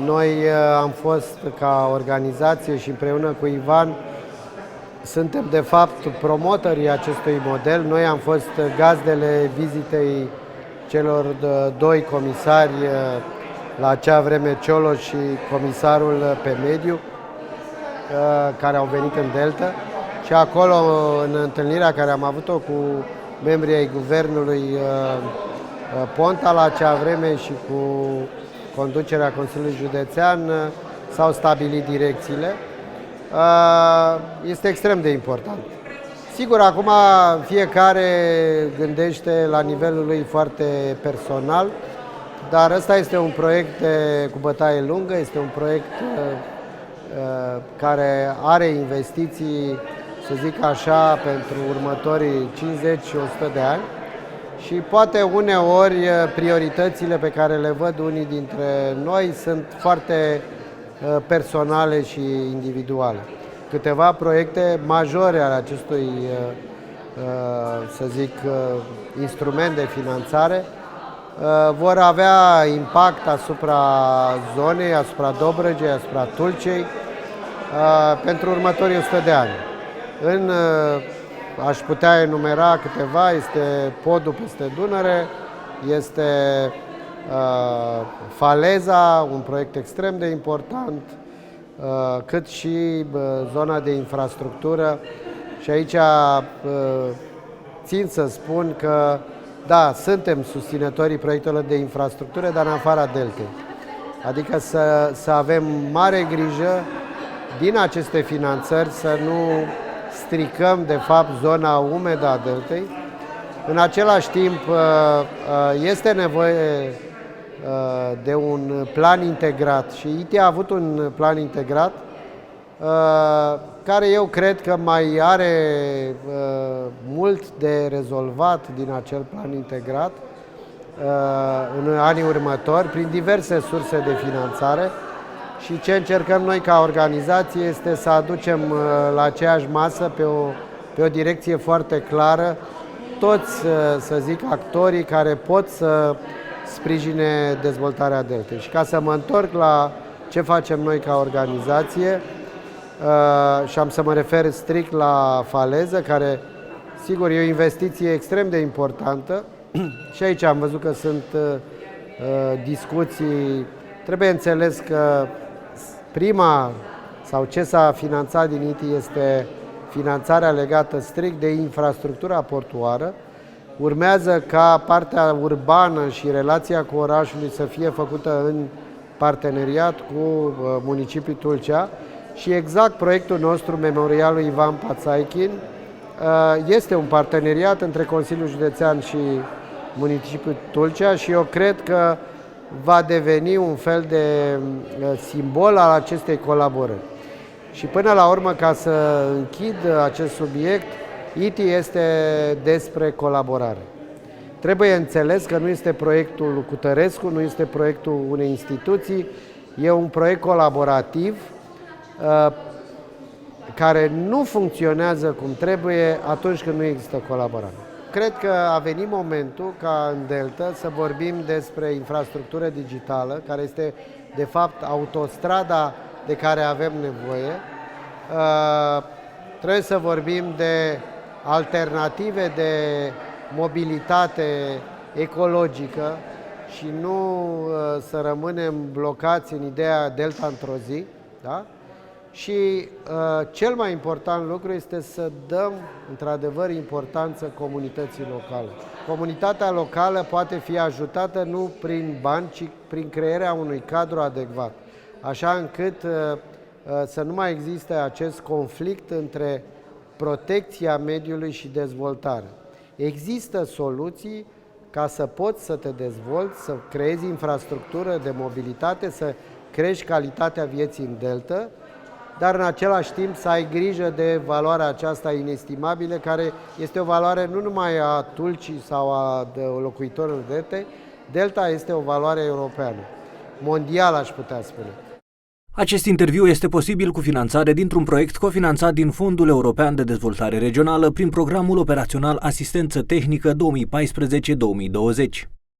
Noi am fost ca organizație și împreună cu Ivan suntem de fapt promotorii acestui model. Noi am fost gazdele vizitei celor doi comisari la acea vreme, Cioloș și comisarul pe mediu, care au venit în Delta. Și acolo, în întâlnirea care am avut-o cu membrii ai guvernului Ponta la acea vreme și cu conducerea Consiliului Județean, s-au stabilit direcțiile. Este extrem de important. Sigur, acum fiecare gândește la nivelul lui foarte personal, dar ăsta este un proiect cu bătaie lungă, este un proiect care are investiții, să zic așa, pentru următorii 50 și 100 de ani și poate uneori prioritățile pe care le văd unii dintre noi sunt foarte personale și individuale. Câteva proiecte majore ale acestui, să zic, instrument de finanțare vor avea impact asupra zonei, asupra Dobrogei, asupra Tulcei pentru următorii 100 de ani. Aș putea enumera câteva, este podul peste Dunăre, este Faleza, un proiect extrem de important, cât și zona de infrastructură. Și aici țin să spun că, da, suntem susținătorii proiectelor de infrastructură, dar în afara Deltei. Adică să avem mare grijă din aceste finanțări să nu stricăm, de fapt, zona umedă a Deltei. În același timp, este nevoie de un plan integrat și ITI a avut un plan integrat care eu cred că mai are mult de rezolvat din acel plan integrat în anii următori prin diverse surse de finanțare. Și ce încercăm noi ca organizație este să aducem la aceeași masă pe o direcție foarte clară toți, să zic, actorii care pot să sprijine dezvoltarea Deltei. Și ca să mă întorc la ce facem noi ca organizație, și am să mă refer strict la Faleză, care, sigur, e o investiție extrem de importantă și aici am văzut că sunt discuții. Trebuie înțeles că prima, sau ce s-a finanțat din ITI este finanțarea legată strict de infrastructura portuară. Urmează ca partea urbană și relația cu orașul să fie făcută în parteneriat cu municipiul Tulcea și exact proiectul nostru, Memorialul Ivan Pațaichin, este un parteneriat între Consiliul Județean și municipiul Tulcea și eu cred că va deveni un fel de simbol al acestei colaborări. Și până la urmă, ca să închid acest subiect, ITI este despre colaborare. Trebuie înțeles că nu este proiectul Cutărescu, nu este proiectul unei instituții, e un proiect colaborativ care nu funcționează cum trebuie atunci când nu există colaborare. Cred că a venit momentul ca în Delta să vorbim despre infrastructură digitală, care este de fapt autostrada de care avem nevoie. Trebuie să vorbim de alternative de mobilitate ecologică și nu să rămânem blocați în ideea Delta într-o zi. Da? Și cel mai important lucru este să dăm, într-adevăr, importanță comunității locale. Comunitatea locală poate fi ajutată nu prin bani, ci prin crearea unui cadru adecvat, așa încât să nu mai existe acest conflict între protecția mediului și dezvoltare. Există soluții ca să poți să te dezvolți, să creezi infrastructură de mobilitate, să crești calitatea vieții în Delta, dar în același timp să ai grijă de valoarea aceasta inestimabilă, care este o valoare nu numai a Tulcii sau a locuitorilor Deltei. Delta este o valoare europeană, mondială, aș putea spune. Acest interviu este posibil cu finanțare dintr-un proiect cofinanțat din Fondul European de Dezvoltare Regională prin Programul Operațional Asistență Tehnică 2014-2020.